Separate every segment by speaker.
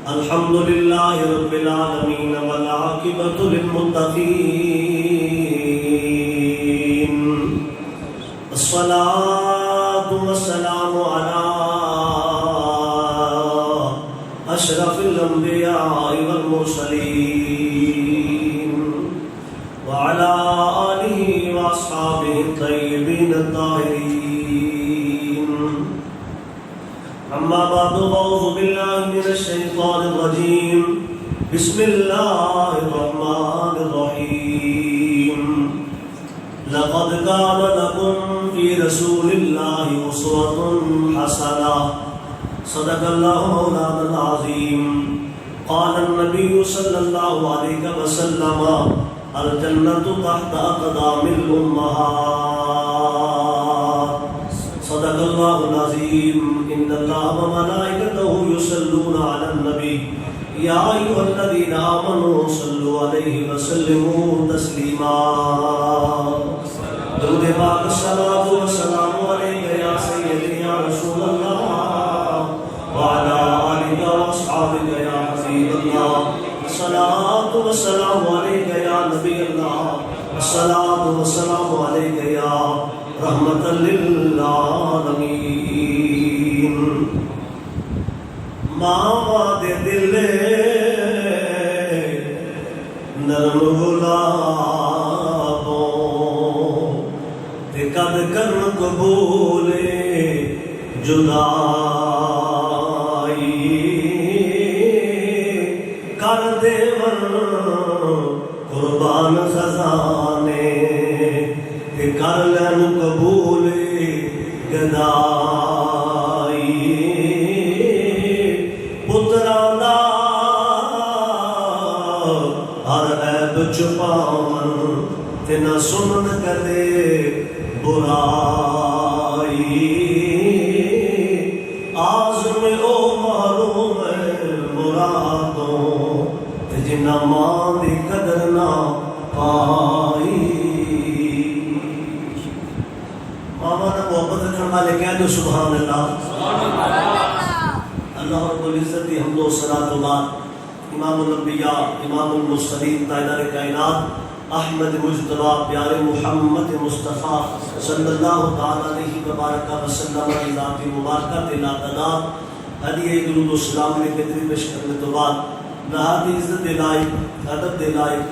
Speaker 1: الحمد لله رب العالمين والعاقبة للمتقين الصلاة والسلام على أشرف الأنبياء والمرسلين وعلى آله وأصحابه الطيبين الطاهرين أما بعد أعوذ بالله من الشيطان الرجيم بسم الله الرحمن الرحيم لقد كان لكم في رسول الله أسوة حسنة صدق الله مولانا العظيم قال النبي صلى الله عليه وسلم الجنة تحت أقدام الأمهات صدق الله العظيم إن الله وملائكته يصلون على النبي يا أيها الذين آمنوا صلوا عليه وسلموا تسليما درود پاک الصلاة والسلام عليك يا سيدي يا رسول الله وعلى آلك وأصحابك يا حبيب الله الصلاة والسلام عليك يا نبي الله الصلاة والسلام عليك يا رحمة للعالمين ماما دے دلے نرم غلابوں تے قد کرن قبولے جدائی کر دیون قربان خزانے تے کر لین قبول گدائی پتران دا ہر عیب چھپاون تے نہ سنن کدے برائی عازم او معلوم مرادوں تے جنہ ماں دی قدر نہ پائی ماما نے محبت رکھنے والے کہہ دو سبحان اللہ اللہ رب العزت کی حمد و صلاۃ و بعد امام الانبیاء امام المرسلین تاجدار کائنات احمد مجتبی پیارے محمد مصطفیٰ صلی اللہ تعالی علیہ وبارک وسلم کی ذات مبارکہ لا تعداد ہدیہ درود و سلام علیہ بہتری پیش کرنے تو بعد نہایت عزت دے لائق ادب دے لائق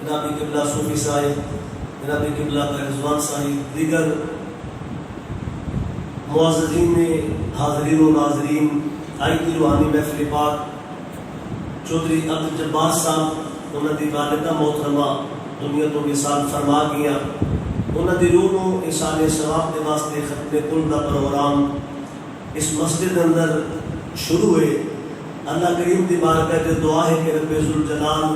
Speaker 1: جناب قبلہ صوفی صاحب جناب قبلہ رضوان صاحب دیگر معززین حاضرین و ناظرین آئی کی روحانی محفل پاک چودھری عبد الجبار صاحب انہوں دی والدہ محترمہ دنیا تو وصال فرما گیا انہوں دی روح نو احسان ثواب کے واسطے ختم کل دا پروگرام اس مسجد اندر شروع ہوئے اللہ کریم دی بارگاہ تے دعا ہے کہ رب ذوالجلال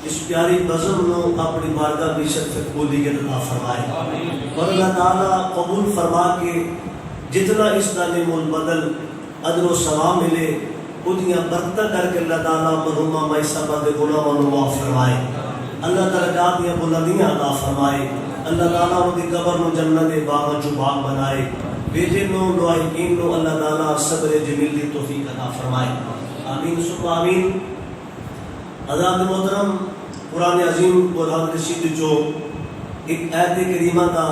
Speaker 1: اس پیاری بزم نو اپنی بارگاہ بھی شرف قبولیت عطا فرمائے اور اللہ تعالیٰ قبول فرما کے جتنا اس کا نمول بدل اجر و ثواب ملے ادیاں برکتاں کر کے اللہ تعالیٰ مرحومہ مائی صاحبہ دے گناہوں کو معاف فرمائے اللہ درجات دیا بلندیاں عطا فرمائے اللہ تعالیٰ ان کی قبر نو جنت باغ جو باغ بنائے بیٹے نو لائقین نو اللہ تعالیٰ صبر جمیل دی توفیق عطا فرمائے آمین ثم آمین حضرات محترم قرآن عظیم قرآن رشید جو ایک آیت کریمہ کا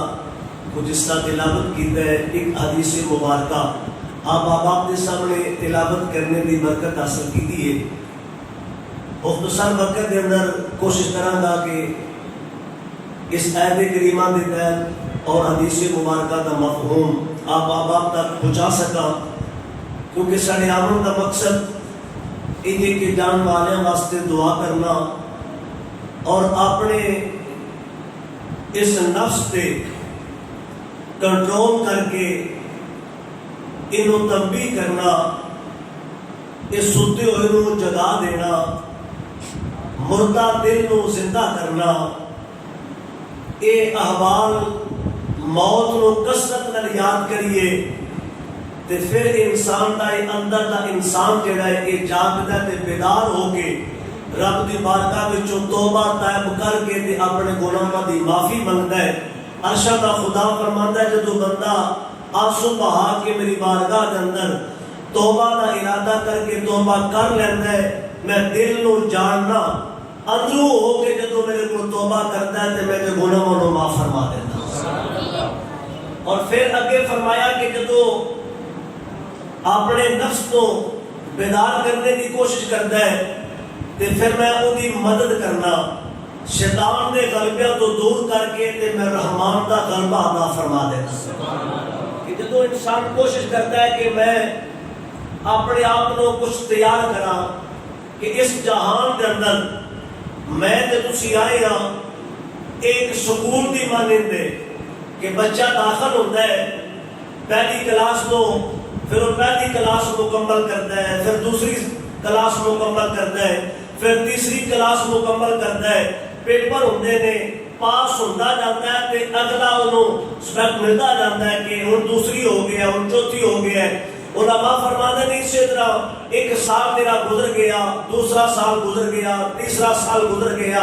Speaker 1: کچھ اس طرح تلاوت کیتا ہے ایک حدیث مبارکہ آپ آپ کے سامنے تلاوت کرنے کی برکت حاصل کی ہے مختصر وقت کے اندر کوشش کروں گا کہ اس آیت کریمہ کے تحت اور حدیث مبارکہ کا مفہوم آپ تک پہنچا سکا کیونکہ سارے آمن کا مقصد یہ کہ جان والے واسطے دعا کرنا اور اپنے اس نفس پہ کنٹرول کر کے انہوں تنبیہ کرنا اس ستے ہوئے نو جگا دینا مردہ دل نو زندہ کرنا اے احوال موت نو کثرت نال یاد کریے تے پھر انسان دا اندر دا انسان جڑا ہے اے جاگدا تے بیدار ہو کے رب دی بارگاہ وچوں توبہ طائب کر کے تے اپنے گناہاں دی معافی منگدا ہے۔ ارشد خدا فرماندا ہے جدوں بندہ آنسو بہا کے میری بارگاہ کے اندر توبہ کا ارادہ کر کے توبہ کر لینا ہے، میں دل نو جاننا اندروں ہو کے جدو میرے کو توبہ کرتا ہے تو میں جو گناہوں نو معاف فرما دیتا ہوں۔ اور پھر اگے فرمایا کہ جدو اپنے نفس کو بیدار کرنے کی کوشش کرتا ہے تو پھر میں ان کی مدد کرنا، شیطان کے غلبے تو دور کر کے تے میں رحمان کا غلبہ عطا فرما دیتا کہ جدو انسان کوشش کرتا ہے کہ میں اپنے آپ کو کچھ تیار کرا کہ اس جہان کے اندر میں تے تسی آئے ہاں ایک سکول کی مانندے کہ بچہ داخل ہوتا ہے پہلی کلاس کو، پھر وہ پہلی کلاس مکمل کرتا ہے، پھر دوسری کلاس مکمل کرتا ہے، پھر تیسری کلاس مکمل کرتا ہے، پیپر ہوندے نے، پاس ہوتا جاتا ہے تے اگلا انہوں سبق ملتا جاتا ہے کہ ہن دوسری ہو گیا، ہن چوتھی ہو گیا ہے۔ علماء فرماتے ہیں اسی طرح ایک سال میرا گزر گیا، دوسرا سال گزر گیا، تیسرا سال گزر گیا،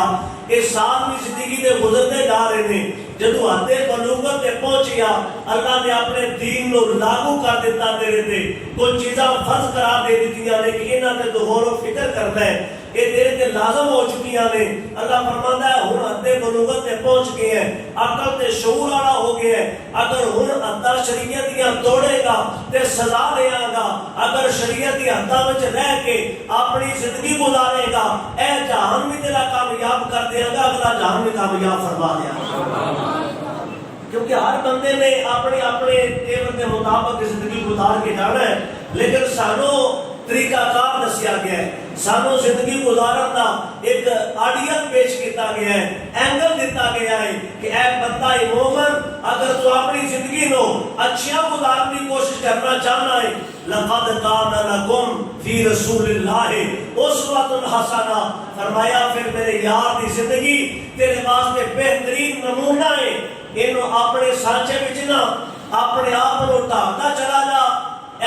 Speaker 1: اس سال بھی زندگی دے گزرتے جا رہے ہیں۔ جدو حد بلوغت تے پہنچیا اللہ نے اپنے دین نو لاگو کر دیتا تیرے تے، کچھ چیزاں فرض کرا دے دیتیاں نے کہ انہاں تے تو غور و فکر کرنا ہے، یہ تیرے تے لازم ہو چکیاں نے۔ اللہ فرماتا ہے ہن حد بلوغت تے پہنچ گئے ہیں، عقل تے شعور والا ہو گیا ہے، اگر ہن حداں شریعت دیاں توڑے گا تے سزا دے گا، اگر شریعت دی حداں وچ رہ کے اپنی زندگی گزارے گا اے جہان بھی تیرا کامیاب کر دے گا، اگلا جہان بھی کامیاب فرما دے گا۔ کیونکہ ہر بندے نے اپنے اپنے تیور کے مطابق زندگی گزار کے جانا ہے، لیکن سانو طریقہ کار دسیا گیا ہے، سانو زندگی گزارن دا ایک آڈیت پیش کیتا گیا ہے، اینگل دیتا گیا ہے کہ اے بندہ مومن اگر تو اپنی زندگی نو اچھا گزارنے کی کوشش کرنا چاہنا ہے، لقد کان لکم فی رسول اللہ اسوۃ حسنہ، فرمایا پھر میرے یار دی زندگی تیرے واسطے بہترین نمونہ ہے، انہوں اپنے سانچے وچ نہ اپنے آپ کو ڈھانکتا چلا جا،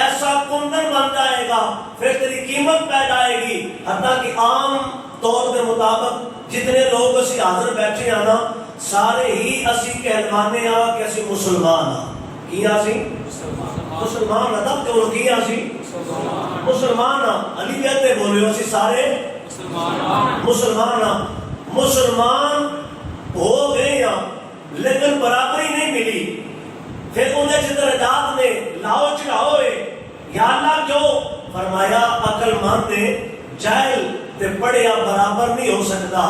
Speaker 1: ایسا کندن بن جائے گا، پھر تیری قیمت پہ جائے گی۔ حتیٰ کہ عام طور کے مطابق جتنے لوگ اسی حاضر بیٹھے ہیں نا سارے ہی اسی کہلوانے ہاں کہ اسی مسلمان ہاں۔ کیا اسی مسلمان ادب کہ وہ کیا اسی مسلمان ہاں، علی بیتے بولے اسی سارے مسلمان ہاں۔ مسلمان ہو گئے ہاں لیکن برابری نہیں ملی، پھر انہیں سے درجات نے لاؤ چڑھاؤ یا اللہ کیوں؟ فرمایا عقل مند جاہل تے پڑھیا برابر نہیں ہو سکتا،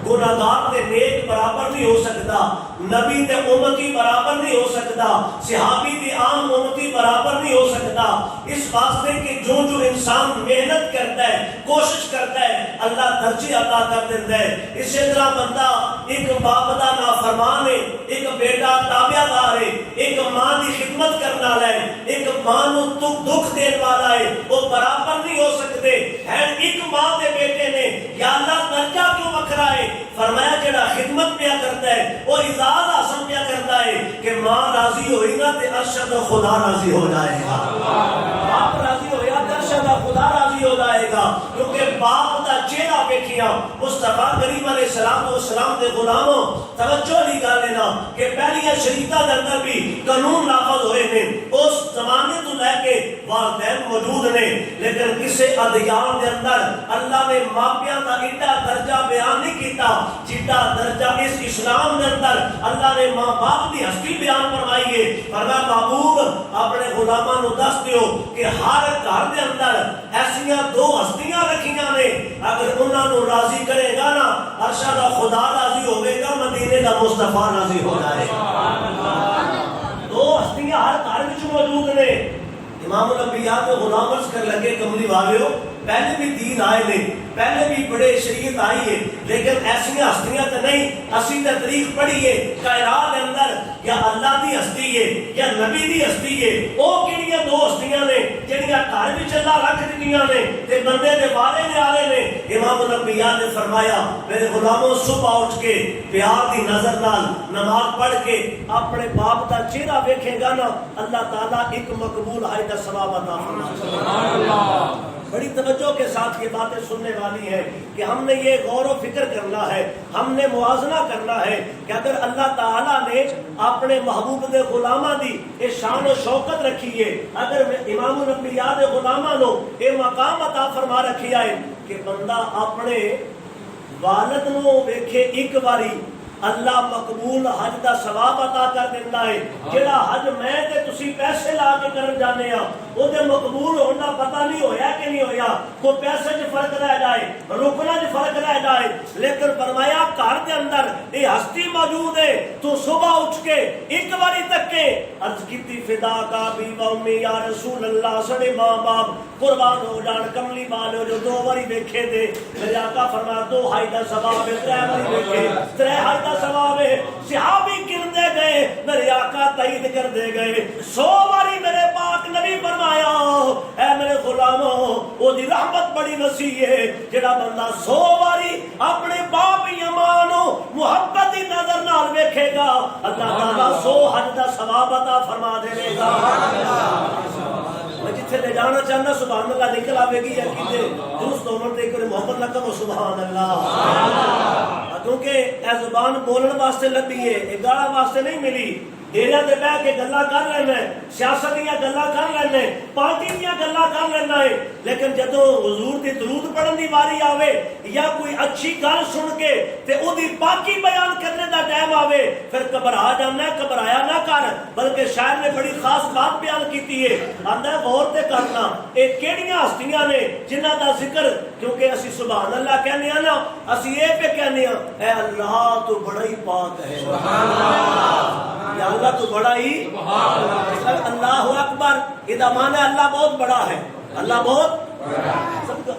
Speaker 1: گناہگار تے نیک برابر نہیں ہو سکتا، نبی تے امتی برابر نہیں ہو سکتا، صحابی تے عام امتی برابر نہیں ہو سکتا۔ اس واسطے کہ جو انسان محنت کرتا ہے کوشش کرتا ہے اللہ درجے عطا کر دیتا ہے۔ اسی طرح بندہ ایک باپ دا نافرمان ہے، ایک بیٹا تابع دار ہے، ایک ماں کی خدمت کرنے والا ہے، ایک ماں نو دکھ دینے والا ہے، وہ برابر نہیں ہو سکتے ہیں۔ ایک ماں کے بیٹے نے یا اللہ درجہ کیوں وکھرا ہے؟ فرمایا جڑا خدمت پیا کرتا ہے وہ اعزاز حاصل پیا کرتا ہے کہ ماں راضی ہوئی نا تے ارشد خدا راضی ہو جائے گا، باپ راضی ہویا تے ارشد خدا راضی ہو جائے گا، کیونکہ باپ دا چہرہ ویکھیا مصطفیٰ کریم علیہ السلام دے غلاموں توجہ نہیں کر لینا کہ پہلیاں شریعتاں دے اندر بھی قانون نافذ ہوئے نے، اس زمانے تو لے کے والدین موجود نے، لیکن کسی ادیان دے اندر اللہ نے ماپیاں دا ایڈا درجہ بیان نہیں کیتا جیتا درجہ اس اسلام دے اندر اللہ نے ماں باپ دی ہستی بیان فرمائی ہے۔ فرمایا محبوب اپنے غلاماں نو دس دیو کہ ہر گھر دے اندر ایسیاں دو ہستیاں رکھیاں نے، اگر انہاں نو راضی کرے گا نا عرشہ دا خدا راضی ہوے گا، مدینے دا مصطفیٰ راضی ہو جائے گا۔ دو ہستیاں ہر گھر وچ موجود نے۔ امام الانبیاء کے غلام عرض کر لگے کملی والیو پہلے بھی دین آئے نے، پہلے بھی بڑے شریعت آئی ہے، لیکن ایسی ہستیاں تو نہیں، اسی تے تاریخ پڑھی ہے کائنات کے اندر یا اللہ دی ہستی ہے یا نبی دی ہستی ہے، وہ کہڑیاں دو ہستیاں نے جہاں گھر وچ اللہ رکھ دتیاں نے تے بندے دے والے نے آلے نے۔ امام الانبیاء نے فرمایا میرے غلاموں صبح اٹھ کے پیار دی نظر نال نماز پڑھ کے اپنے باپ دا چہرہ ویکھے گا نا اللہ تعالیٰ ایک مقبول حج دا ثواب عطا فرمائے گا۔ بڑی توجہ کے ساتھ یہ باتیں سننے والی ہیں کہ ہم نے یہ غور و فکر کرنا ہے، ہم نے موازنہ کرنا ہے کہ اگر اللہ تعالیٰ نے اپنے محبوب دے غلامہ دی یہ شان و شوکت رکھی ہے، اگر امام الانبیاء دے غلامہ نو یہ مقام عطا فرما رکھی ہے کہ بندہ اپنے والد نو ویکھے ایک باری اللہ مقبول حج دا ثواب عطا کر دینا ہے۔ جڑا حج میں تے تسی پیسے لا کے کرن جانے ہاں او دے مقبول ہونا پتہ نہیں ہویا کہ نہیں ہویا، کوئی پیسے چ فرق رہ جائے، رکنا چ فرق رہ جائے، لیکن فرمایا گھر دے اندر یہ ہستی موجود ہے، تو صبح اٹھ کے ایک باری تک کے عرض کیتی فدا کا بی و امی یا رسول اللہ، سڑے ماں باپ قربان ہو جان، کملی والے جو دو باری ویکھے دے، میرے آقا فرمایا 2 حج دا ثواب ہے، 3 باری ویکھے 3 حج دا ثواب ہے۔ صحابی گرتے گئے، میرے آقا تائید کر دے گئے، 100 باری میرے پاک نبی فرمایا اے میرے غلاموں او دی رحمت بڑی وسیع ہے، جڑا بندہ 100 باری اپنے باپ یا ماں نو محبت دی نظر نال ویکھے گا، اللہ تعالیٰ 100 حج دا ثواب عطا فرما دے گا۔ میں جتھے لے جانا چاہنا سبحان اللہ نکل آوے گی، یقین درست عمر دے کر محبت نہ کرو سبحان اللہ، کیونکہ اے زبان بولن واسطے لگی ہے، یہ گاڑا واسطے نہیں ملی۔ ڈیرے تے بہ کے گلا کر لینا ہے، سیاست دیا گلا کر لینا ہے، پارٹی دیا گلا کر لینا ہے، لیکن جدو حضور دی درود پڑھن دی واری آوے یا کوئی اچھی گل سن کے تے او دی پاکی بیان کرنے دا ٹائم آوے پھر گھبرا جانا ہے۔ گھبرایا نہ کر، بلکہ شاعر نے بڑی خاص بات بیان کیتی ہے، آندا ہے غور تے کرنا اے کیڑیاں ہستیاں نے جنہاں دا ذکر، کیونکہ اسی سبحان اللہ کہنے ہاں نا، اسی اے پہ کہنے ہاں اے اللہ تو بڑا ہی پاک ہے، سبحان اللہ، یا اللہ تو بڑا ہی اللہ اکبر، یہ معنی ہے اللہ بہت بڑا ہے، اللہ بہت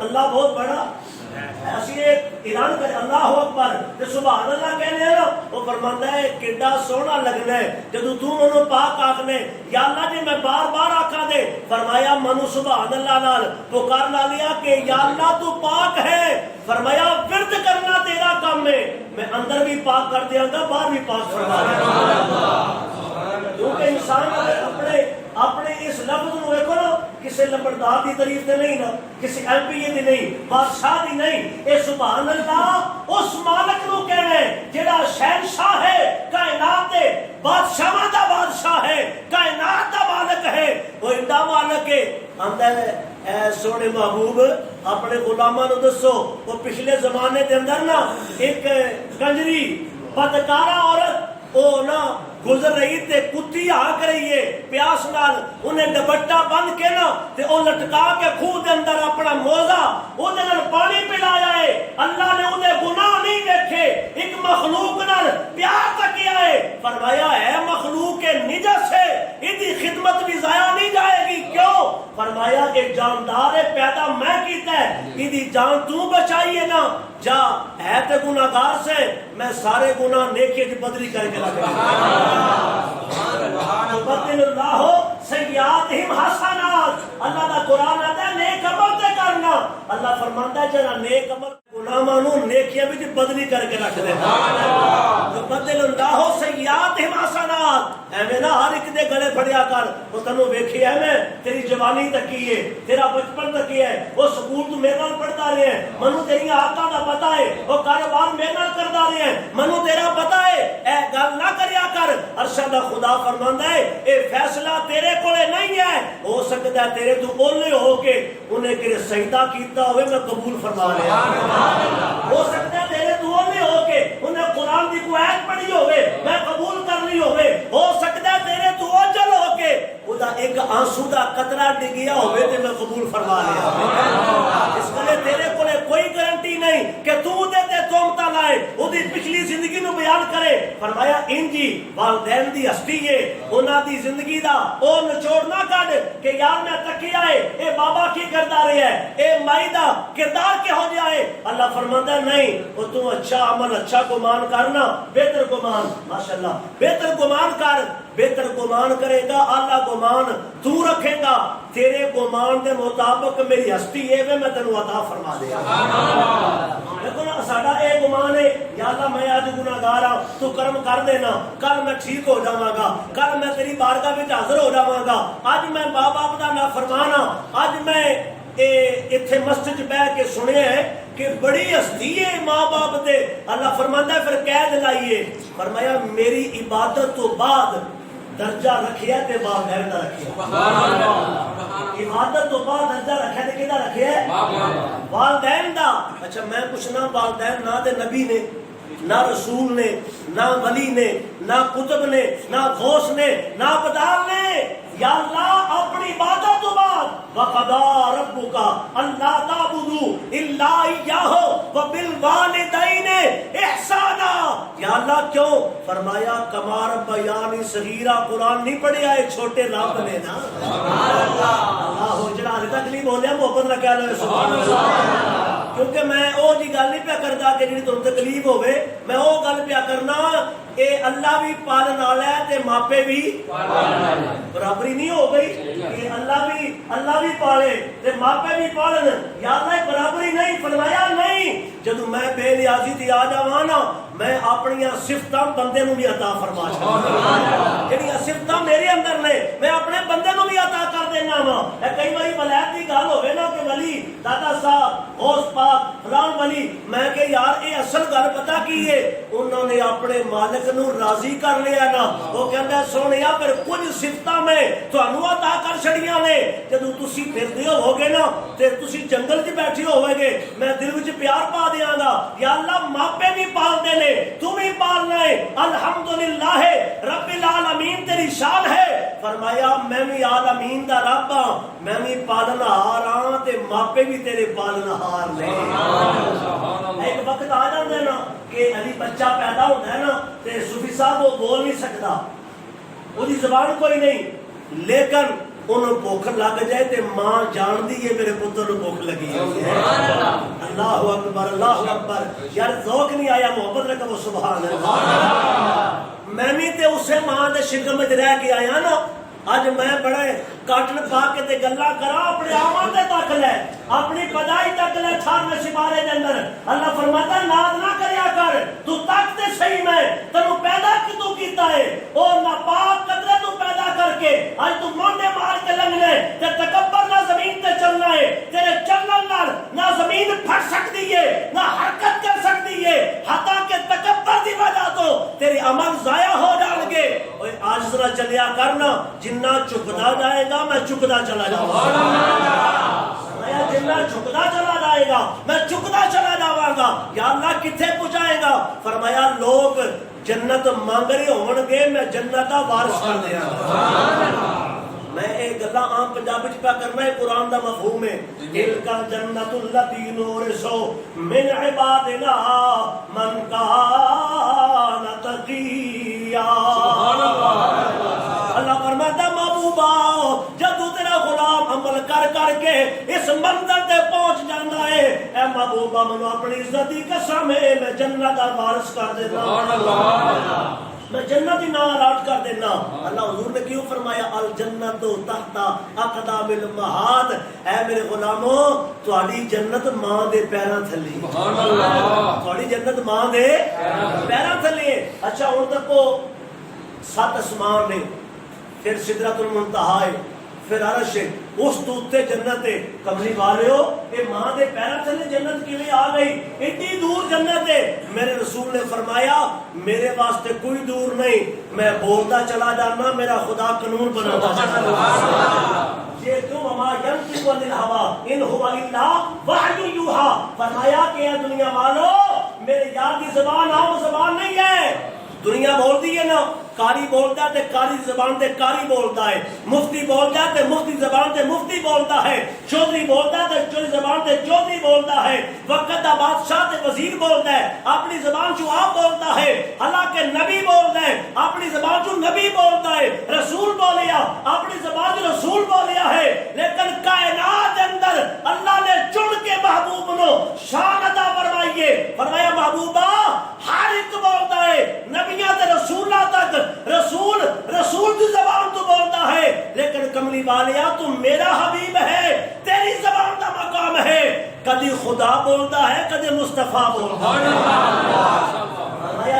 Speaker 1: اللہ بہت بڑا اسی اعلان کرے اللہ اکبر تے سبحان اللہ کہنے ہیں نا، وہ فرماندا ہے کیڈا سونا لگنا ہے جدوں تو منو پاک آکھنے یا اللہ جی میں بار بار آکھاں دے، فرمایا منو سبحان اللہ نال پکار لا لیا کہ یا اللہ تو پاک ہے، فرمایا ورد کرنا تیرا کام ہے، میں اندر بھی پاک کر دیاں گا باہر بھی پاک فرما دیا گا۔ کیونکہ انسان اپنے اس لفظ نو دیکھو نا، کسی لمبردار دی تعریف تے نہیں نا، کسی ایم پی اے دی نہیں، بادشاہ دی نہیں، اے سبحان اللہ اس مالک نو کہنا ہے جڑا شہنشاہ ہے کائنات دے، بادشاہاں دا بادشاہ ہے، کائنات دا مالک ہے، وہ اندا مالک ہے۔ آندا ہے اے سونے محبوب اپنے غلاماں نو دسو، وہ پچھلے زمانے دے اندر نا ایک کنجری بدکارا عورت او نا گزر رہی تے کتی آک رہی ہے پیاس نال، انہیں دبٹا بند کے نا تے او لٹکا کے خوہ دے اندر اپنا موزہ او دے نال پانی پلایا ہے، اللہ نے انہیں گناہ نہیں دیکھے، ایک مخلوق نال پیار تکیا ہے، فرمایا ہے مخلوق کے نجس ہے، ایدی خدمت بھی ضائع نہیں جائے گی، کیوں؟ فرمایا ایک جاندار پیدا میں کیتا ہے، ایدی جان تو بچائیے نا، جا ہے تے گناہگار سے میں سارے گناہ نیکی دی بدلی کر کے لگا بدل اللہ سیئاتہم حسنات، اللہ دا قرآن آتا ہے نیک عمل تے کرنا، اللہ فرماندا ہے جڑا نیک عمل گناہاں نو نیکیاں وچ بدلی کر کے رکھ دے، بدل اللہ سیئاتہم حسنات، ایویں نہ ہر ایک دے گلے پھڑیا کر، وہ تینوں ویکھی ایویں تیری جوانی تکی ہے، تیرا بچپن تکی ہے، وہ سکول تو میرے نال پڑھتا رہے ہیں، منو تیری عادتاں دا پتہ ہے، وہ کاروبار میرے نال کردا رہے ہیں، منو تیرا پتہ ہے، اے گل نہ کریا کر، ارشد خدا فرماندا ہے اے فیصلہ تیرے کولے نہیں ہے، ہو سکتا ہے تیرے تو اولے ہو کے انہیں کہ سجدہ کیتا ہوئے میں قبول فرما لیا، ہو سکتا ہے تیرے تو اولے ہو کے انہیں قرآن دی کوئی آیت پڑھی ہوئے میں قبول کر لی ہوئے، ہو سکتا ہے تیرے تو اوجل ہو کے خدا ایک آنسو دا قطرہ ڈگیا ہوئے تے میں قبول فرما لیا، اس لئے تیرے کولے کوئی گارنٹی نہیں کہ تو دے تے تومتا لائے وہ دی پچھلی زندگی نو بیان کرے، فرمایا انجی والدین دی ہستی ہے انہاں دی زندگی دا او نچوڑ نہ کڈ کہ یار میں تکیا ہے اے بابا کی کردا رہا ہے، اے مائی دا کردار کہو جا ہے، اللہ فرماندا نہیں او تو اچھا عمل اچھا گمان کرنا، بہتر گمان، ماشاءاللہ بہتر گمان کر، بہتر گمان کرے گا اعلیٰ گمان تو رکھے گا، تیرے گمان دے مطابق میری ہستی ہے میں تینوں عطا فرما دیا، لیکن ساڈا اے گمان ہے یا اللہ میں آج گناہگار ہاں تو کرم کر دینا، کل میں ٹھیک ہو جاواں گا، کل میں تیری بارگاہ وچ حاضر ہو جاواں گا، اج میں ماں باپ دا نافرمان ہاں، اج میں اتنے مسجد بہ کے سنیا ہے کہ بڑی ہستی ہے ماں باپ دے. اللہ فرماتا ہے پھر قید لائیے. فرمایا میری عبادت تو بعد درجہ رکھیا تے والدین دا رکھیا. عبادت تو بعد درجہ رکھیا تے کدا رکھیا؟ والدین دا. اچھا میں پوچھنا والدین نہ تے نبی نے نہ رسول نے نہ ولی نے نہ کتب نے نہ غوث نے نہ بدال نے. یا اللہ اپنی عبادت تو بعد وَقَضَىٰ رَبُّكَ أَلَّا تَعْبُدُوا إِلَّا إِيَّاهُ وَبِالْوَالِدَيْنِ إِحْسَانًا. یا اللہ کیوں؟ فرمایا کما ربیانی صغیرا. قرآن نہیں پڑھیا ہے چھوٹے رب نے نا. اللہ ہو جڑا حال تک نہیں بولیا محبت نہ کہہ لو سبحان اللہ. کیونکہ میں او جی گل نہیں پیا کرتا کہ جی تم تکلیف ہوئے. میں او گل پیا کرنا اے اللہ بھی پالن والا ہے تے ماپے بھی برابری نہیں ہو گئی کہ اللہ بھی پالے تے ماپے بھی پالن. یا اللہ برابری نہیں. فرمایا نہیں جدو میں بے نیازی تھی آ جاواں نا میں اپنی صفتاں بندے نو بھی عطا فرما چھڈاں. جڑیاں صفتاں میرے اندر نے میں اپنے بندے نو بھی عطا کر دینا وا. کئی باری ولایت دی گل ہوے نا کہ ولی دادا صاحب غوث پاک فلان ولی میں کہ یار اے اصل گل پتہ کی ہے انہوں نے اپنے مالک نو راضی کر لیا نا. وہ کہندا سونیا پھر کچھ صفتاں میں تانوں عطا کر چھڑیاں نے. جدوں تسی پھردے ہوگے نا تے تسی جنگل وچ بیٹھے ہوے گے میں دل وچ پیار پا دیاں گا. یا اللہ ماپے بھی پال دے نے تم ہی پالنا ہے. الحمدللہ رب العالمین تیری شان ہے. فرمایا میں بھی عالمین دا رب ہاں میں بھی پالنہار ہاں تے ماپے بھی تیرے پالنہار نے. ایک وقت آ جاندے نا کہ علی بچہ پیدا ہوتا ہے نا تے صوفی صاحب وہ بول نہیں سکتا وہ دی زبان کوئی نہیں لیکن انہوں بھوک لگ جائے تے ماں جان دی ہے میرے پتر نو بھوک لگی ہے. اللہ اکبر اللہ اکبر. یار ذوق نہیں آیا محبت رکھو وہ سبحان اللہ. میں بھی تے اسے ماں دے شکم وچ رہ کے آیا نا. اج میں بڑے کاٹن پا کے تے گلا کرا اپنے آواں تے تک لے اپنی پدائی تک لے 18 سپارے دے اندر. اللہ فرماتا ناز نہ کریا کر تو تک تے صحیح میں تینوں پیدا کیوں کیتا ہے. او ناپاک قدرے تو پیدا کر کے اج تو مونڈے مار کے لنگنے تے تکبر نہ زمین تے چلنا ہے. تیرے چلن نال نہ زمین پھٹ سکتی ہے نہ حرکت کر سکتی ہے. حتا کہ تکبر دی وجہ تو تیرے عمل ضائع ہو جان گے. اوے آج ذرا چلیا کرنا جنہ چکدا جائے گا میں چکدا چلا جاؤں گا. جنہ چکدا چلا جائے گا میں چکدا چلا جاواں گا. یا اللہ کتھے پہنچائے گا؟ فرمایا لوگ جنت مانگ رہے ہون گے میں جنت دا وارث کر دیاں گا. میں ایک گلا عام پنجابی چ پیا کرنا ہے قرآن دا مفہوم ہے. تلک الجنت التی نورثو من عبادنا من کان تقیا. اللہ فرماتا محبوبا جدو تیرا غلام عمل کر کر کے اس منزل تے پہنچ جانا ہے اے محبوبا منو اپنی عزت دی قسم ہے میں جنت دا وارث کر دینا میں جنت ہی نام الاٹ کر دینا. اللہ حضور نے کیوں فرمایا الجنت تحت اقدام الامہات. اے میرے غلاموں تہاڈی جنت ماں دے پیراں تھلے. سبحان اللہ. تہاڈی جنت ماں دے پیراں تھلے. اچھا ہن تک کو 7 اسمان نے پھر سدرۃ المنتہا ہے پھر عرش ہے اس تو تے جنت ہے. کملی والیو اے ماں دے پیراں تھلے جنت کیویں آ گئی؟ اتنی دور جنت ہے. میرے رسول نے فرمایا میرے واسطے کوئی دور نہیں میں بولتا چلا جانا میرا خدا قانون بناتا چلا جانا. یہ کیوں وما ينطق عن الهوى ان هو الا وحی یوحى. فرمایا کہ اے دنیا والو میرے یار کی زبان عام زبان نہیں ہے. دنیا بولتی ہے نا کاری بولتا ہے کاری زبان تے کاری بولتا ہے. مفتی بولتا ہے مفتی زبان تے مفتی بولتا ہے. چودھری بولتا ہے چودھری زبان تے چودھری بولتا ہے. وقت دا بادشاہ تے وزیر بولتا ہے اپنی زبان چو آپ بولتا ہے. حالانکہ نبی بولتا ہے اپنی زبان چو نبی بولتا ہے. رسول بولیا اپنی زبان چو رسول بولیا ہے. لیکن کائنات اندر اللہ نے چن کے محبوب نو شان عطا فرمائیے. فرمایا محبوبہ ہر ایک بولتا ہے نبیاں تے رسولاں تک رسول کی زبان تو بولتا ہے. لیکن کملی والیا تو میرا حبیب ہے تیری زبان کا مقام ہے. کدی خدا بولتا ہے کدی مصطفیٰ بولتا ہے.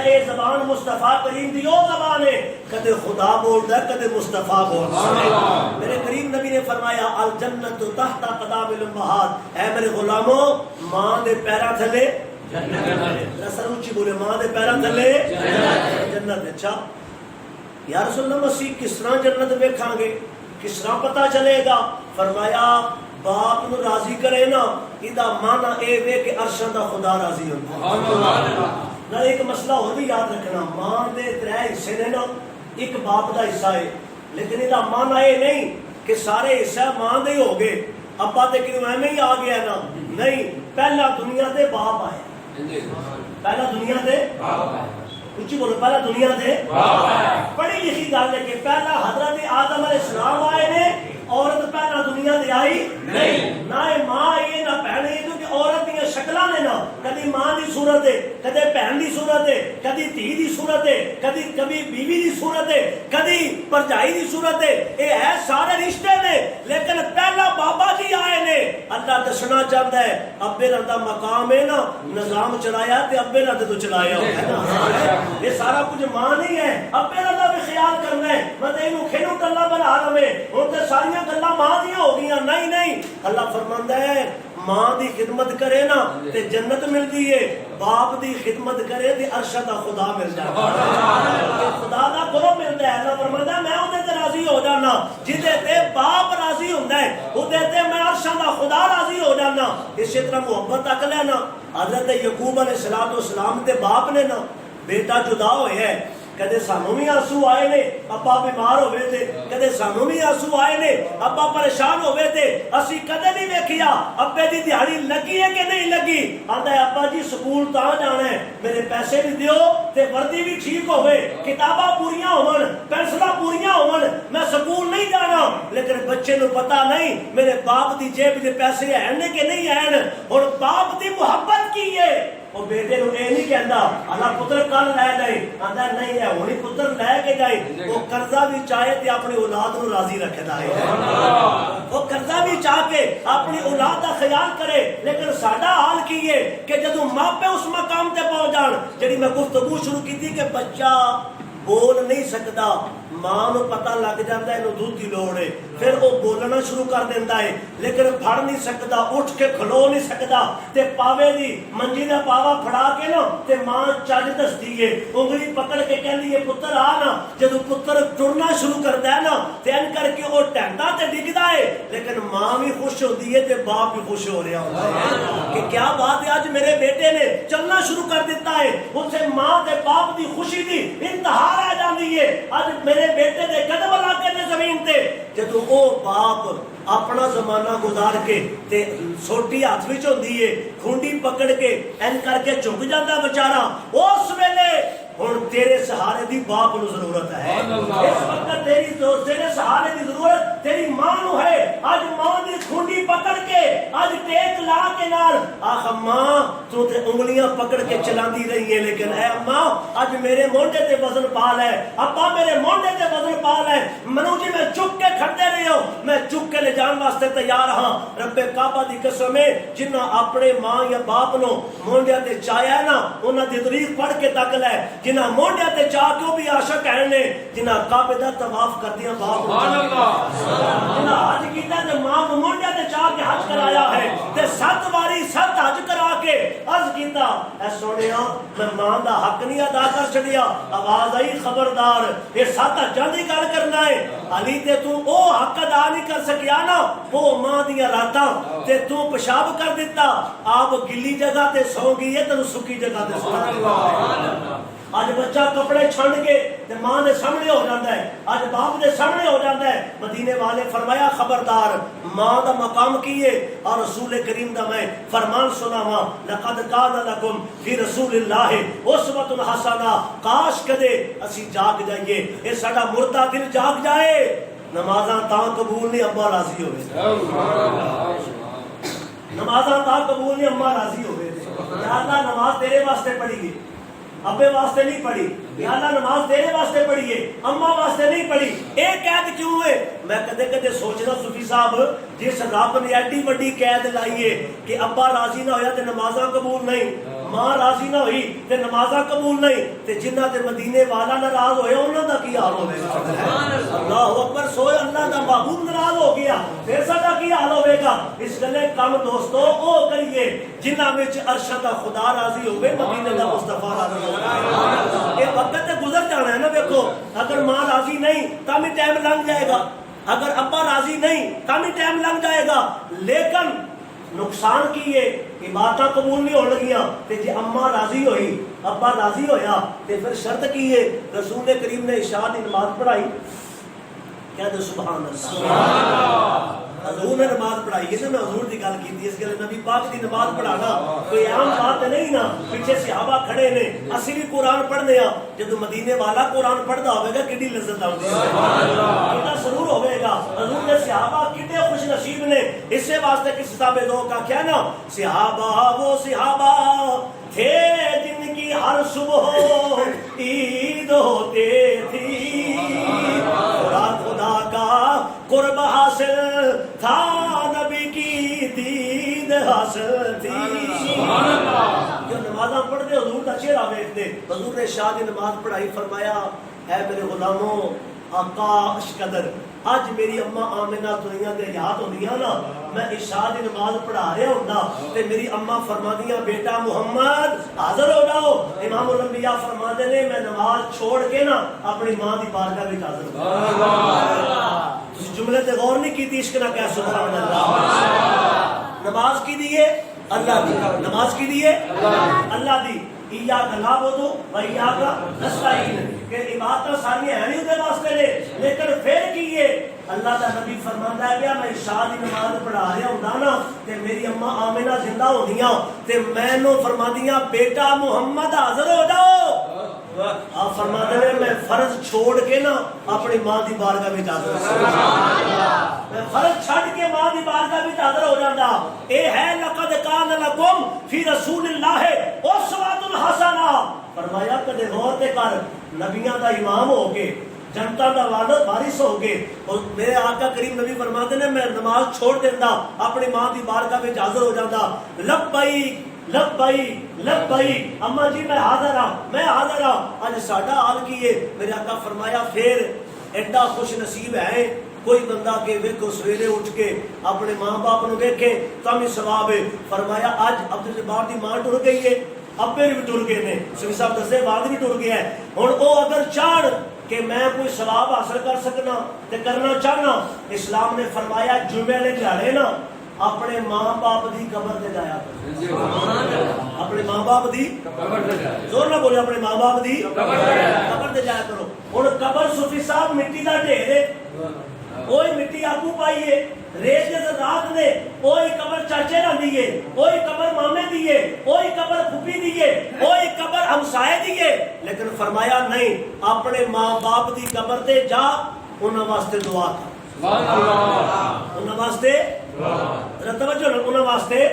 Speaker 1: اے زبان مصطفیٰ کریم دی او زبان ہے کدے خدا بولدا ہے کدے مصطفیٰ بولدا ہے. میرے کریم نبی نے فرمایا الجنت تحت قدام الامہات، اے میرے غلاموں ماں دے پیراں تھلے جنت. سر اونچی بولے ماں دے پیراں تھلے جنت. اچھا یا رسول اللہ مسیح کس طرح جنت ویکھاں گے، کس طرح پتہ چلے گا؟ فرمایا باپ نو راضی کرے نا ادا معنی اے وے کہ عرشاں دا خدا راضی ہوندا. نہ ایک مسئلہ اور بھی یاد رکھنا، ماں دے ترے حصے نے نا، ایک باپ دا حصہ ہے، لیکن ادا معنی اے نہیں کہ سارے حصہ ماں دے ہو گئے، ابا تے کیوں ایویں ہی آ گیا نا. نہیں، پہلا دنیا دے باپ آئے، پہلا دنیا دے اچھی بولو، پہلا دنیا دے پڑھی لکھی گل ہے کہ پہلا حضرت آدم علیہ السلام آئے نے، عورت پہلا دنیا دے آئی نہیں، نہ ماں آئی نہ بہن آئی، کیونکہ عورت دیا شکلاں نے نا، کدی ماں دی صورت ہے، کدی بہن دی صورت ہے، کدی دھی دی صورت ہے، کبھی بیوی دی صورت ہے، کدی پرجائی دی صورت ہے. یہ ہے سارے رشتے نے، لیکن پہلا بابا جی آئے نے. اللہ دسنا چاہتا ہے ابے دا مقام ہے نا، نظام چلایا تے ابے نے تو چلایا ہے نا. یہ سارا کچھ ماں نہیں ہے، ابے دا بھی خیال کرنا ہے. مطلب اینو کھینو گلا بنا لوے ہن تے ساری گلاں ماں دی ہو گئیاں. نہیں نہیں، اللہ فرماندا ہے ماں دی خدمت کرے نا تے جنت ملدی ہے، باپ دی خدمت کرے تے عرش دا خدا مل جاتا ہے، خدا دا قرب ملتا ہے. اللہ فرماندا ہے میں اودے تے راضی ہو جانا، جدے تے باپ راضی ہوندا ہے اودے تے میں عرش دا خدا راضی ہو جانا. اسی طرح محبت تک لینا. حضرت یعقوب علیہ السلام تے باپ نے نا بیٹا جدا ہوئے ہے، کدے سانوں بھی آنسو آئے نے ابا بیمار ہوئے تھے، کدے سانوں بھی آنسو آئے نے ابا پریشان ہوئے تھے. اسی کدے نہیں دیکھیا ابے دی دیہڑی لگی ہے کہ نہیں لگی. آندا ہے ابا جی سکول تا جانا ہے، میرے پیسے بھی دیو تے وردی بھی ٹھیک ہوئے، کتاباں پوریاں ہون، پینسلاں پوریاں ہون، میں سکول نہیں جانا. لیکن بچے نو پتہ نہیں میرے باپ دی جیب دے پیسے ہیں نے کہ نہیں ہیں. اور باپ دی محبت کی ہے، وہ بیٹے نو اے نہیں کہندا اللہ پتر کل لے جائے، آندا نہیں ہے ہونی پتر لے کے جائے. وہ قرضہ بھی چاہے تے اپنی اولاد نو راضی رکھدا ہے، وہ قرضہ بھی چاہ کے اپنی اولاد دا خیال کرے. لیکن ساڈا حال کی ہے کہ جدوں ماپے اس مقام تے پہنچ جان، جڑی میں گفتگو شروع کی تھی کہ بچہ بول نہیں سکتا، ماں نو پتہ لگ جاتا ہے انہوں دودھ کی لوڑ ہے، پھر وہ بولنا شروع کر دیتا ہے، لیکن پھڑ نہیں سکتا، اٹھ کے کھلو نہیں سکتا. تے پاوے دی منجی دا پاوا پھڑا کے نا تے ماں چج دستی ہے، انگلی پکڑ کے کہندی ہے پتر آ نا. جدوں پتر ٹرنا شروع کرتا ہے نا تے ان کر کے وہ ٹہندا تے ڈگدا ہے، لیکن ماں بھی خوش ہوتی ہے تے باپ بھی خوش ہو رہا ہوتا ہے کہ کیا بات ہے آج میرے بیٹے نے چلنا شروع کر دیتا ہے. اسے ماں تے باپ دی خوشی دی انتہا رہ جاندی ہے. آج میرے بیٹے دے قدم لا کے تے زمین تے جدوں او باپ اپنا زمانہ گزار کے تے سوٹی ہاتھ وچ ہوندی ہے، کھونڈی پکڑ کے این کر کے جھک جاندا بیچارہ، اس ویلے ہن تیرے سہارے دی باپ نو ضرورت ہے. اس وقت تیرے سہارے دی ضرورت تیری ماں نو ہے. آج ماں دی کھونڈی پکڑ کے آج ٹیک لا کے نال آخ ماں تو تے انگلیاں پکڑ کے چلاندی رہی ہے، لیکن اے اماں آج میرے مونڈے تے وزن پا لے، ابا میرے مونڈے تے وزن پا لے. منو جی میں چک کے کھڑتے رہے ہو، میں چک کے لے جان واسطے تیار ہاں. رب کعبہ دی قسم ہے جنہ اپنے ماں یا باپ نو مونڈے تے چایا ہے نا انہاں دی تاریخ پڑھ کے تک لے. جنہ مونڈے تے چاہ کیوں بھی عاشق ہیں نے، جنہ کعبے دا طواف کردیاں باپ جنہ حج کیتا تے ماں کو مونڈے تے چاہ کے حج کرایا ہے تے 7 واری 7 حج کرا کے عرض کیتا اے سونیا میں ماں دا حق نہیں ادا کر چھڑیا. آواز آئی خبردار یہ 7 حجاں دی گل کرنا ہے. علی تے تو او حق ادا نہیں کر سکیا نا، وہ ماں دیاں راتاں تے تو پیشاب کر دیتا، آپ گلی جگہ تے سو گئی ہے تے سکی جگہ تے سو گئی. آج بچہ کپڑے چھنڈ کے تے ماں دے سامنے ہو جاتا ہے، آج باپ دے سامنے ہو جاتا ہے. مدینے والے فرمایا خبردار ماں دا مقام کیے. اور رسول کریم دا میں فرمان سناواں لقد کان لکم فی رسول اللہ اسوۃ حسنہ. کاش کدے اسی جاگ جائیے، اے ساڈا مردہ دل جاگ جائے. نمازاں تاں قبول نہیں ابا راضی ہوئے، نمازاں تاں قبول نہیں اما راضی ہوئے. یا اللہ نماز تیرے واسطے پڑھی گئی، ابے واسطے نہیں پڑھی. یا اللہ نماز تیرے واسطے پڑھی ہے، اما واسطے نہیں پڑھی. ایک قید کیوں ہے؟ میں کدے کدے سوچنا صوفی صاحب جس رب نے ایڈی بڑی قید لائی ہے کہ ابا راضی نہ ہویا تے نمازاں قبول نہیں، ماں راضی نہ ہوئی تے نمازاں قبول نہیں تے جنہ تے مدینے والا ناراض ہویا انہاں دا کی حال ہوے گا؟ اللہ اکبر، سوئے اللہ دا محبوب ناراض ہو گیا پھر ساڈا کی حال ہوے گا؟ اس گلے کم دوستو او کریے جنہاں وچ عرش دا خدا راضی ہوے، مدینے دا مصطفیٰ راضی ہوے۔ یہ وقت تے گزر جانا ہے نا، دیکھو اگر ماں راضی نہیں تب بھی ٹائم لنگ جائے گا، اگر ابا راضی نہیں تب بھی ٹائم لگ جائے گا، لیکن نقصان کی ہے عبادتاں قبول نہیں ہو لگیاں تے جی اماں راضی ہوئی ابا راضی ہویا تے پھر شرط کی ہے؟ رسول کریم نے عشاء دی نماز پڑھائی، کہہ دو سبحان اللہ، حضور نے نماز پڑھائی ہے نا، حضور دی گل کیتی، اس گل نبی پاک دی نماز پڑھانا کوئی عام بات نہیں نا، پیچھے صحابہ کھڑے نے، اسی بھی قرآن پڑھنے ہاں، جب مدینے والا قرآن پڑھدا ہوے گا کڈی لذت آؤندی ہے، کڈا سرور ہوے گا، حضور نے صحابہ کڈے خوش نصیب نے، اسی واسطے کسی صاحب ذوق کا کیا نا، صحابہ وہ صحابہ تھے جن کی ہر صبح عید ہوتے تھی، خدا کا قرب حاصل تھا، نبی کی دید حاصل تھی۔ جو نمازاں پڑھتے حضور کا چہرہ ویکھتے، حضور نے شاہ دی نماز پڑھائی، فرمایا اے میرے غلاموں آقا اشقدر، اج میری اماں آمنہ دنیا دے یاد ہوندیاں نا، میں عشاء دی نماز پڑھا رہا ہوندا تے میری اماں فرماندیاں بیٹا محمد حاضر ہو جاؤ، امام الانبیاء فرماندے نے میں نماز چھوڑ کے نا اپنی ماں دی بارگاہ وچ حاضر ہوں۔ تسی جملے تے غور نہیں کیتی، عشق نہ کہہ سبحان اللہ۔ نماز کی دیے اللہ دی، نماز کی دیے اللہ دی، ایاک نعبد و ایاک نستعین، کہ عبادت ساری ہیں نہیں دے واسطے نے، لیکن پھر کیے اللہ دا نبی فرماندا ہے کہ میں عشاء دی نماز پڑھا رہا ہوندا نا تے میری اماں آمنہ زندہ ہوندیاں تے مینوں فرماندیاں بیٹا محمد حاضر ہو جاؤ، آپ فرماتے ہیں میں فرض چھوڑ کے نا اپنی ماں دی بارگاہ میں حاضر ہوں، میں فرض چھڑ کے ماں دی بارگاہ میں حاضر ہو جاتا۔ اے ہے لقد کان لکم فی رسول اللہ اسوۃ حسنہ، فرمایا کدے غور تے کر، نبیاں دا امام ہو کے جنتا دا وارث ہو کے، اور میرے آقا کریم نبی فرماتے ہیں میں نماز چھوڑ دینا اپنی ماں دی بارگاہ میں حاضر ہو جاتا، لبیک لبیک لبیک، اما جی میں حاضر ہاں میں حاضر ہاں۔ آج ساڈا حال کی ہے، میرے آقا فرمایا پھر ایڈا خوش نصیب ہے کوئی بندہ کہ ویکھو سویرے اٹھ کے اپنے ماں باپ نو ویکھے تم ہی ثواب ہے۔ فرمایا اج عبد الجبار دی ماں ٹر گئی ہے، ابے بھی ٹر گئے نے، سوی صاحب دسے بعد بھی ٹر گیا ہے، ہن او اگر چاہن کہ میں کوئی ثواب حاصل کر سکنا تے کرنا چاہنا، اسلام نے فرمایا جمعے والے دیہاڑے نا اپنے ماں باپ دی قبر تے جایا کرو، اپنے ماں باپ دی زور نہ بولے، اپنے ماں باپ دی قبر تے جایا کرو۔ ہن قبر صوفی صاحب مٹی دا ڈھیر ہے، وہی مٹی آگو پائیے، ریت کے رات نے وہی قبر چاچے نہ دیے، وہی قبر مامے دیے، وہی قبر پھوپھی دیے، وہی قبر ہمسائے دیے، لیکن فرمایا نہیں اپنے ماں باپ دی قبر تے جا انہاں واسطے دعا کر، انہاں واسطے توجہ نہ، انہاں واسطے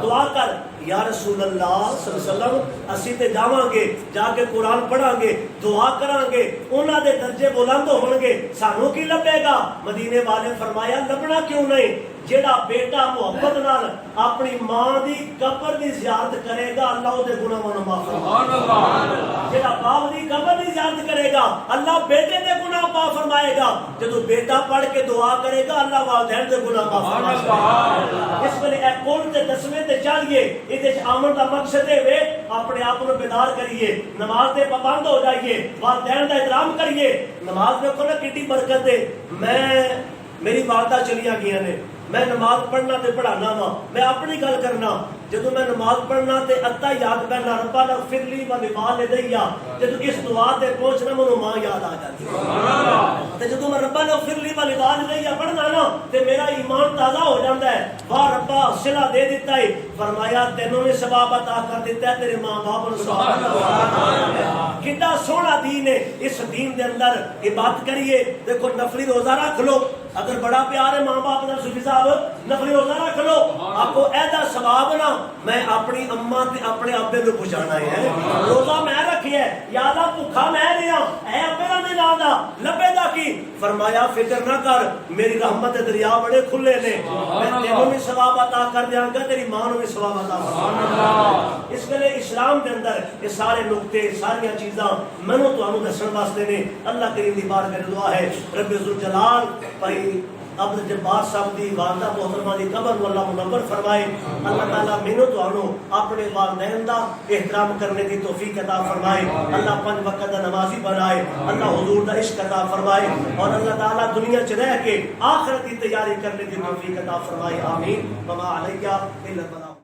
Speaker 1: دعا کر۔ یا رسول اللہ صلی اللہ علیہ وسلم اسی تے جاواں گے، جا کے قرآن پڑھاں گے، دعا کران گے، انہاں دے درجے بلند ہون گے، سانوں کی لبے گا؟ مدینے والے فرمایا لبنا کیوں نہیں، جیڑا بیٹا محبت نال اپنی ماں دی قبر دی زیارت کرے گا اللہ دے گناہاں نوں معاف فرمائے گا، جیڑا باپ دی قبر دی زیارت کرے گا اللہ بیٹے دے گناہ معاف فرمائے گا، جدوں بیٹا پڑھ کے دعا کرے گا اللہ والدین دے گناہ معاف فرمائے گا۔ اس ویلے اے کول تے دسویں تے چاہیے یہ آمن کا مقصد ہے اپنے آپ کو بیدار کریے، نماز دے پابند ہو جائیے، والدین کا احترام کریے۔ نماز دیکھو نا کتنی برکت ہے، میری والدہ چلیاں گیا نے، میں نماز پڑھنا تے پڑھانا وا، میں اپنی گل کرنا، جدو میں نماز پڑھنا تے اتا یاد پہنا ربنا اغفر لی ولوالدی، جدو اس دعا تے پہنچنا مینوں ماں یاد آ جاتی ہے، تے جدو میں ربنا اغفر لی ولوالدی پڑھنا نا تے میرا ایمان تازہ ہو جاتا ہے، واہ ربا صلہ دے دیتا ہے، فرمایا تینوں نے ثواب عطا کر دیتا ہے، تیرے ماں باپ نے ثواب عطا، کتنا سونا دین ہے۔ اس دین دے اندر عبادت کریے، دیکھو نفلی روزہ رکھ لو، اگر بڑا پیار ہے ماں باپ کا صوفی صاحب نفلی روزہ رکھ لو، آپ کو ایدا ثواب نا میں اپنی اماں تے اپنے ابے نو پہنچانا ہے، روزہ میں رکھیا ہے یا اللہ بھوکا میں رہا اے ابے دا نہیں لادا لبے دا کی، فرمایا فکر نہ کر میری رحمت دریا بڑے کھلے نے، میں تینوں بھی ثواب ثواب عطا کر دیاں گا، تیری ماں نو بھی ثواب عطا فرما۔ اس لیے اسلام دے اندر یہ سارے نقطے ساری چیزاں مینوں تانوں دسن واسطے نے۔ اللہ کریم دی بارگاہ میں دعا ہے رب ذوالجلال بھائی عبد الجبار صاحب دی والدہ محترمہ دی قبر کو اللہ منور فرمائے۔ اللہ تعالیٰ مینوں تانوں اپنے والدین دا احترام کرنے کی توفیق عطا فرمائے۔ اللہ 5 وقت دا نمازی بنائے، اللہ حضور دا عشق عطا فرمائے، اور اللہ تعالیٰ دنیا چ رہ کے آخرت کی تیاری کرنے کی توفیق عطا فرمائے۔ آمین۔ وما علیہ الا البلاغ۔